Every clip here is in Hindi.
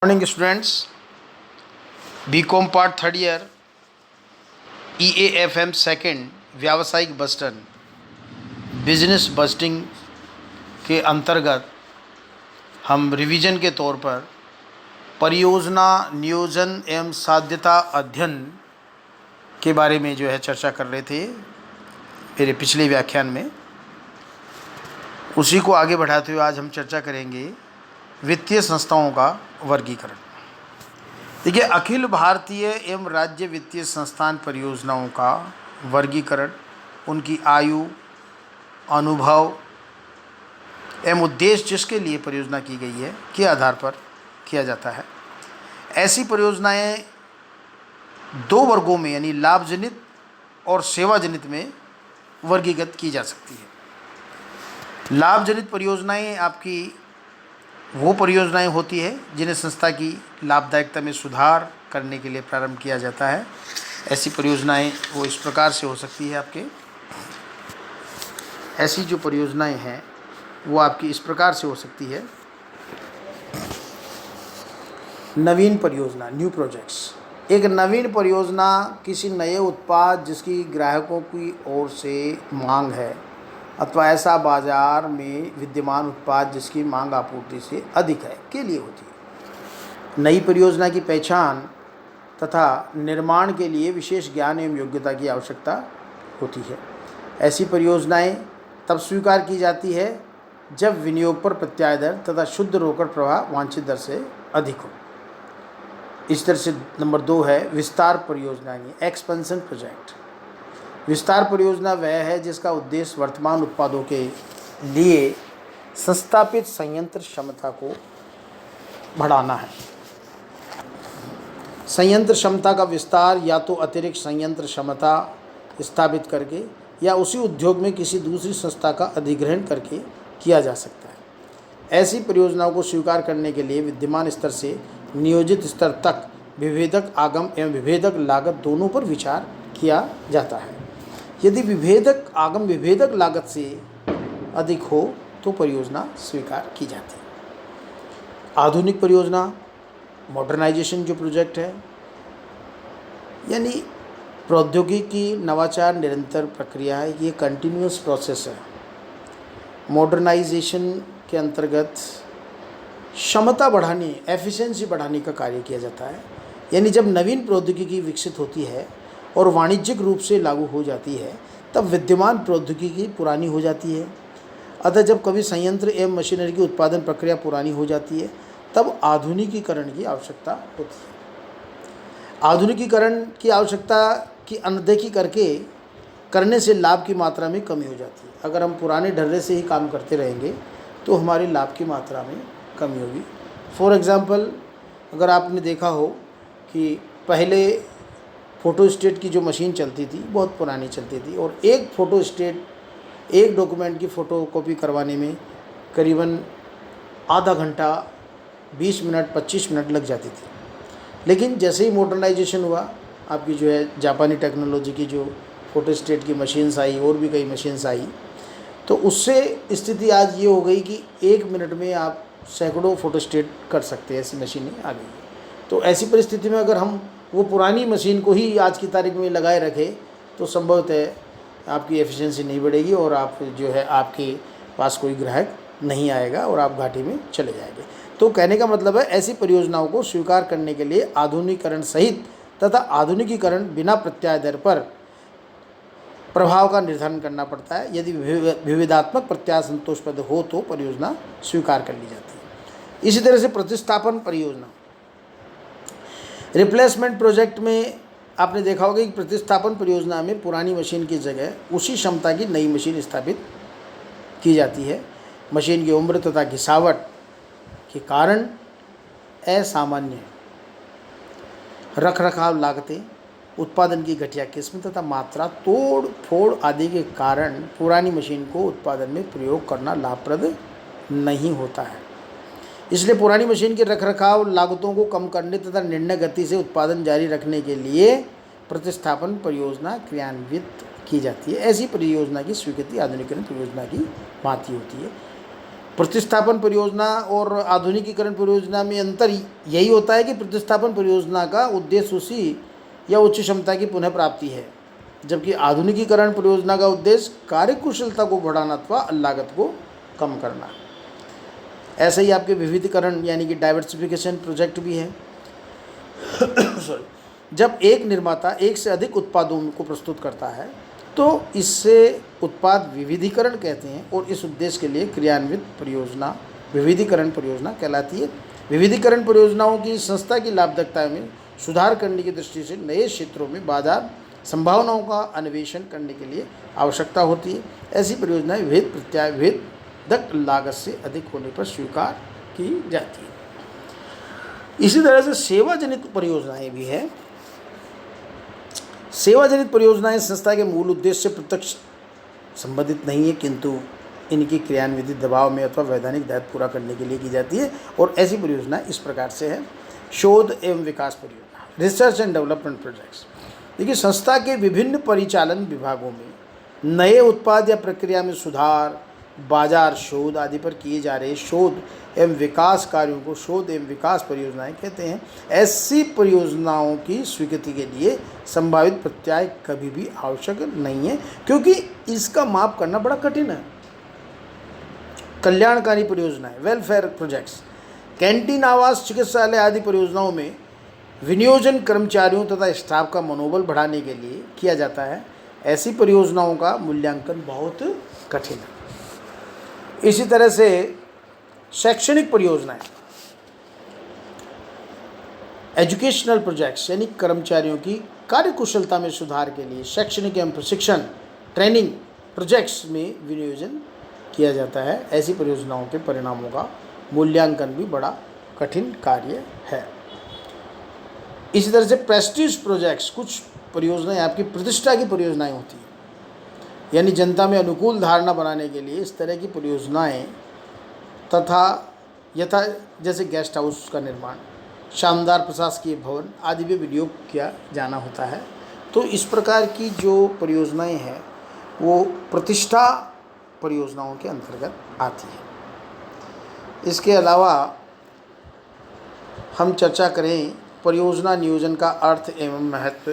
Morning students, BCom part third year EAFM second व्यावसायिक बस्टन बिजनेस बस्टिंग के अंतर्गत हम रिवीजन के तौर पर परियोजना नियोजन एवं साध्यता अध्ययन के बारे में चर्चा कर रहे थे मेरे पिछले व्याख्यान में। उसी को आगे बढ़ाते हुए आज हम चर्चा करेंगे वित्तीय संस्थाओं का वर्गीकरण। देखिए, अखिल भारतीय एवं राज्य वित्तीय संस्थान परियोजनाओं का वर्गीकरण उनकी आयु, अनुभव एवं उद्देश्य जिसके लिए परियोजना की गई है के आधार पर किया जाता है। ऐसी परियोजनाएं दो वर्गों में यानी लाभजनित और सेवाजनित में वर्गीकृत की जा सकती है। लाभजनित परियोजनाएं आपकी वो परियोजनाएं होती है जिन्हें संस्था की लाभदायकता में सुधार करने के लिए प्रारंभ किया जाता है। ऐसी परियोजनाएं वो इस प्रकार से हो सकती है ऐसी जो परियोजनाएं हैं वो आपकी इस प्रकार से हो सकती है। नवीन परियोजना, न्यू प्रोजेक्ट्स। एक नवीन परियोजना किसी नए उत्पाद जिसकी ग्राहकों की ओर से मांग है अथवा ऐसा बाजार में विद्यमान उत्पाद जिसकी मांग आपूर्ति से अधिक है के लिए होती है। नई परियोजना की पहचान तथा निर्माण के लिए विशेष ज्ञान एवं योग्यता की आवश्यकता होती है। ऐसी परियोजनाएं तब स्वीकार की जाती है जब विनियोग पर प्रत्याय दर तथा शुद्ध रोकड़ प्रवाह वांछित दर से अधिक हो। इस तरह से नंबर 2 है विस्तार परियोजना, एक्सपेंशन प्रोजेक्ट। विस्तार परियोजना वह है जिसका उद्देश्य वर्तमान उत्पादों के लिए संस्थापित संयंत्र क्षमता को बढ़ाना है। संयंत्र क्षमता का विस्तार या तो अतिरिक्त संयंत्र क्षमता स्थापित करके या उसी उद्योग में किसी दूसरी संस्था का अधिग्रहण करके किया जा सकता है। ऐसी परियोजनाओं को स्वीकार करने के लिए विद्यमान स्तर से नियोजित स्तर तक विभेदक आगम एवं विभेदक लागत दोनों पर विचार किया जाता है। यदि विभेदक आगम विभेदक लागत से अधिक हो तो परियोजना स्वीकार की जाती है। आधुनिक परियोजना, मॉडर्नाइजेशन जो प्रोजेक्ट है, यानी प्रौद्योगिकी नवाचार निरंतर प्रक्रिया है, ये कंटिन्यूअस प्रोसेस है। मॉडर्नाइजेशन के अंतर्गत क्षमता बढ़ाने, एफिशिएंसी बढ़ाने का कार्य किया जाता है। यानी जब नवीन प्रौद्योगिकी विकसित होती है और वाणिज्यिक रूप से लागू हो जाती है तब विद्यमान प्रौद्योगिकी पुरानी हो जाती है। अतः जब कभी संयंत्र एवं मशीनरी की उत्पादन प्रक्रिया पुरानी हो जाती है तब आधुनिकीकरण की आवश्यकता होती है। आधुनिकीकरण की आवश्यकता की अनदेखी करने से लाभ की मात्रा में कमी हो जाती है। अगर हम पुराने ढर्रे से ही काम करते रहेंगे तो हमारी लाभ की मात्रा में कमी होगी। फॉर एग्ज़ाम्पल, अगर आपने देखा हो कि पहले फ़ोटोस्टेट की जो मशीन चलती थी बहुत पुरानी चलती थी और एक फ़ोटोस्टेट, एक डॉक्यूमेंट की फ़ोटो कॉपी करवाने में करीबन आधा घंटा, 20 मिनट, 25 मिनट लग जाती थी। लेकिन जैसे ही मॉडर्नाइजेशन हुआ, आपकी जापानी टेक्नोलॉजी की जो फ़ोटोस्टेट की मशीन्स आई और भी कई मशीन्स आई, तो उससे स्थिति आज ये हो गई कि 1 मिनट में आप सैकड़ों फ़ोटोस्टेट कर सकते हैं। ऐसी मशीनें आ गई। तो ऐसी परिस्थिति में अगर हम वो पुरानी मशीन को ही आज की तारीख में लगाए रखें तो संभवतः आपकी एफिशिएंसी नहीं बढ़ेगी और आप आपके पास कोई ग्राहक नहीं आएगा और आप घाटे में चले जाएंगे। तो कहने का मतलब है, ऐसी परियोजनाओं को स्वीकार करने के लिए आधुनिकीकरण सहित तथा आधुनिकीकरण बिना प्रत्याय दर पर प्रभाव का निर्धारण करना पड़ता है। यदि विविधात्मक प्रत्याय संतोषप्रद हो तो परियोजना स्वीकार कर ली जाती है। इसी तरह से प्रतिस्थापन परियोजना, रिप्लेसमेंट प्रोजेक्ट में आपने देखा होगा कि प्रतिस्थापन परियोजना में पुरानी मशीन की जगह उसी क्षमता की नई मशीन स्थापित की जाती है। मशीन की उम्र तथा घिसावट के कारण असामान्य रखरखाव लागतें, उत्पादन की घटिया किस्म तथा मात्रा, तोड़ फोड़ आदि के कारण पुरानी मशीन को उत्पादन में प्रयोग करना लाभप्रद नहीं होता है। इसलिए पुरानी मशीन के रखरखाव लागतों को कम करने तथा निर्णय गति से उत्पादन जारी रखने के लिए प्रतिस्थापन परियोजना क्रियान्वित की जाती है। ऐसी परियोजना की स्वीकृति आधुनिकीकरण परियोजना की भांति होती है। प्रतिस्थापन परियोजना और आधुनिकीकरण परियोजना में अंतर यही होता है कि प्रतिस्थापन परियोजना का उद्देश्य उसी या उच्च क्षमता की पुनः प्राप्ति है, जबकि आधुनिकीकरण परियोजना का उद्देश्य कार्यकुशलता को बढ़ाना अथवा लागत को कम करना। ऐसे ही आपके विविधीकरण यानी कि डाइवर्सिफिकेशन प्रोजेक्ट भी है। सॉरी, जब एक निर्माता एक से अधिक उत्पादों को प्रस्तुत करता है तो इससे उत्पाद विविधीकरण कहते हैं और इस उद्देश्य के लिए क्रियान्वित परियोजना विविधीकरण परियोजना कहलाती है। विविधीकरण परियोजनाओं की संस्था की लाभप्रदता में सुधार करने की दृष्टि से नए क्षेत्रों में बाजार संभावनाओं का अन्वेषण करने के लिए आवश्यकता होती है। ऐसी परियोजनाएं भेदक लागत से अधिक होने पर स्वीकार की जाती है। इसी तरह से सेवा जनित परियोजनाएं भी है। सेवा जनित परियोजनाएं संस्था के मूल उद्देश्य से प्रत्यक्ष संबंधित नहीं है, किंतु इनकी क्रियान्वित दबाव में अथवा वैधानिक दायित्व पूरा करने के लिए की जाती है। और ऐसी परियोजनाएं इस प्रकार से है। शोध एवं विकास परियोजना, रिसर्च एंड डेवलपमेंट प्रोजेक्ट्स। देखिए, संस्था के विभिन्न परिचालन विभागों में नए उत्पाद या प्रक्रिया में सुधार, बाजार शोध आदि पर किए जा रहे शोध एवं विकास कार्यों को शोध एवं विकास परियोजनाएं कहते हैं। ऐसी परियोजनाओं की स्वीकृति के लिए संभावित प्रत्याय कभी भी आवश्यक नहीं है, क्योंकि इसका माप करना बड़ा कठिन है। कल्याणकारी परियोजनाएं, वेलफेयर प्रोजेक्ट्स, कैंटीन, आवास, चिकित्सालय आदि परियोजनाओं में विनियोजन कर्मचारियों तथा स्टाफ का मनोबल बढ़ाने के लिए किया जाता है। ऐसी परियोजनाओं का मूल्यांकन बहुत कठिन है। इसी तरह से शैक्षणिक परियोजनाएं, एजुकेशनल प्रोजेक्ट्स यानी कर्मचारियों की कार्यकुशलता में सुधार के लिए शैक्षणिक एवं प्रशिक्षण ट्रेनिंग प्रोजेक्ट्स में विनियोजन किया जाता है। ऐसी परियोजनाओं के परिणामों का मूल्यांकन भी बड़ा कठिन कार्य है। इसी तरह से प्रेस्टीज प्रोजेक्ट्स, कुछ परियोजनाएं आपकी प्रतिष्ठा की परियोजनाएं होती हैं, यानी जनता में अनुकूल धारणा बनाने के लिए इस तरह की परियोजनाएं तथा जैसे गेस्ट हाउस का निर्माण, शानदार प्रशासकीय भवन आदि में विनियोग किया जाना होता है। तो इस प्रकार की जो परियोजनाएं हैं वो प्रतिष्ठा परियोजनाओं के अंतर्गत आती है। इसके अलावा हम चर्चा करें परियोजना नियोजन का अर्थ एवं महत्व।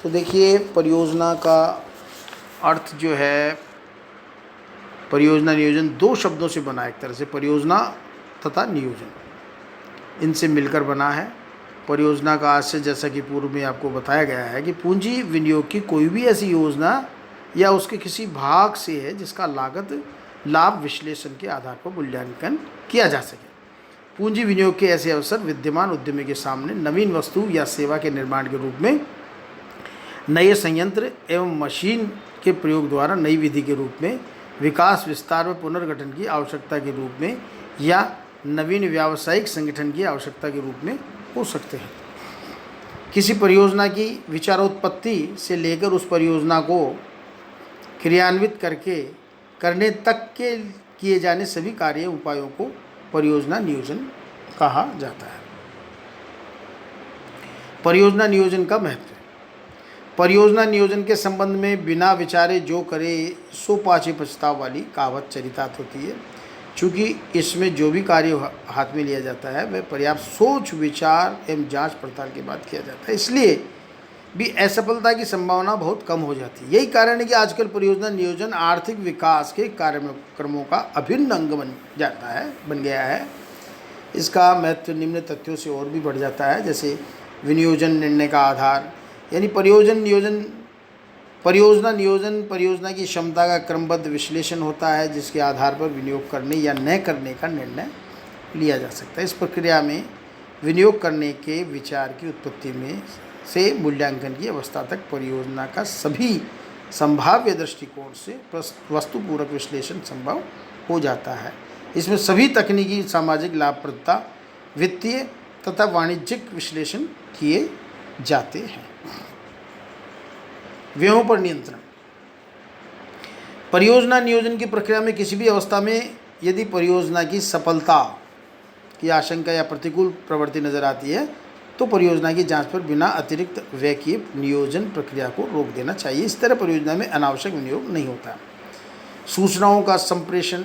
तो देखिए, परियोजना का अर्थ जो है, परियोजना नियोजन दो शब्दों से बना है। एक तरह से परियोजना तथा नियोजन इनसे मिलकर बना है। परियोजना का आशय, जैसा कि पूर्व में आपको बताया गया है, कि पूंजी विनियोग की कोई भी ऐसी योजना या उसके किसी भाग से है जिसका लागत लाभ विश्लेषण के आधार पर मूल्यांकन किया जा सके। पूंजी विनियोग के ऐसे अवसर विद्यमान उद्यमी के सामने नवीन वस्तु या सेवा के निर्माण के रूप में, नए संयंत्र एवं मशीन के प्रयोग द्वारा नई विधि के रूप में, विकास विस्तार व पुनर्गठन की आवश्यकता के रूप में, या नवीन व्यावसायिक संगठन की आवश्यकता के रूप में हो सकते हैं। किसी परियोजना की विचारोत्पत्ति से लेकर उस परियोजना को क्रियान्वित करने तक के किए जाने सभी कार्य उपायों को परियोजना नियोजन कहा जाता है। परियोजना नियोजन का महत्व। परियोजना नियोजन के संबंध में बिना विचारे जो करे सो पाछे पछताव वाली कहावत चरितार्थ होती है। चूँकि इसमें जो भी कार्य हाथ में लिया जाता है वह पर्याप्त सोच विचार एवं जांच पड़ताल के बाद किया जाता है, इसलिए भी असफलता की संभावना बहुत कम हो जाती है। यही कारण है कि आजकल परियोजना नियोजन आर्थिक विकास के कार्यक्रमों का अभिन्न अंग बन गया है। इसका महत्व निम्न तथ्यों से और भी बढ़ जाता है, जैसे विनियोजन निर्णय का आधार, यानी परियोजना नियोजन परियोजना की क्षमता का क्रमबद्ध विश्लेषण होता है जिसके आधार पर विनियोग करने या न करने का निर्णय लिया जा सकता है। इस प्रक्रिया में विनियोग करने के विचार की उत्पत्ति में से मूल्यांकन की अवस्था तक परियोजना का सभी संभाव्य दृष्टिकोण से वस्तुपूर्वक विश्लेषण संभव हो जाता है। इसमें सभी तकनीकी, सामाजिक लाभप्रदता, वित्तीय तथा वाणिज्यिक विश्लेषण किए जाते हैं। व्ययों पर नियंत्रण। परियोजना नियोजन की प्रक्रिया में किसी भी अवस्था में यदि परियोजना की सफलता की आशंका या प्रतिकूल प्रवृत्ति नजर आती है तो परियोजना की जांच पर बिना अतिरिक्त व्यय किए नियोजन प्रक्रिया को रोक देना चाहिए। इस तरह परियोजना में अनावश्यक विनियोग नहीं होता। सूचनाओं का संप्रेषण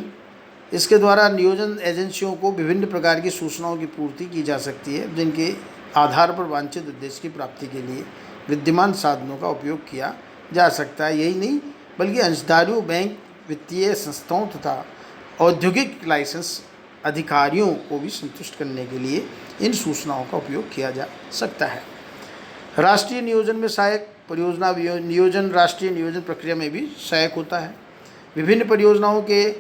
इसके द्वारा नियोजन एजेंसियों को विभिन्न प्रकार की सूचनाओं की पूर्ति की जा सकती है, जिनके आधार पर वांछित उद्देश्य की प्राप्ति के लिए विद्यमान साधनों का उपयोग किया जा सकता है। यही नहीं बल्कि अंशधारियों, बैंक, वित्तीय संस्थाओं तथा औद्योगिक लाइसेंस अधिकारियों को भी संतुष्ट करने के लिए इन सूचनाओं का उपयोग किया जा सकता है। राष्ट्रीय नियोजन में सहायक परियोजना नियोजन राष्ट्रीय नियोजन प्रक्रिया में भी सहायक होता है। विभिन्न परियोजनाओं के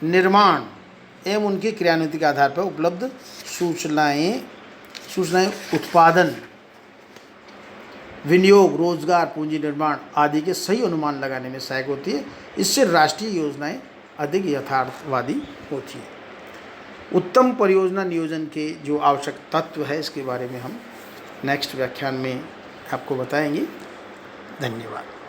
निर्माण एवं उनकी क्रियान्विति के आधार पर उपलब्ध सूचनाएं उत्पादन, विनियोग, रोजगार, पूंजी निर्माण आदि के सही अनुमान लगाने में सहायक होती है। इससे राष्ट्रीय योजनाएं अधिक यथार्थवादी होती हैं। उत्तम परियोजना नियोजन के जो आवश्यक तत्व है, इसके बारे में हम नेक्स्ट व्याख्यान में आपको बताएंगे। धन्यवाद।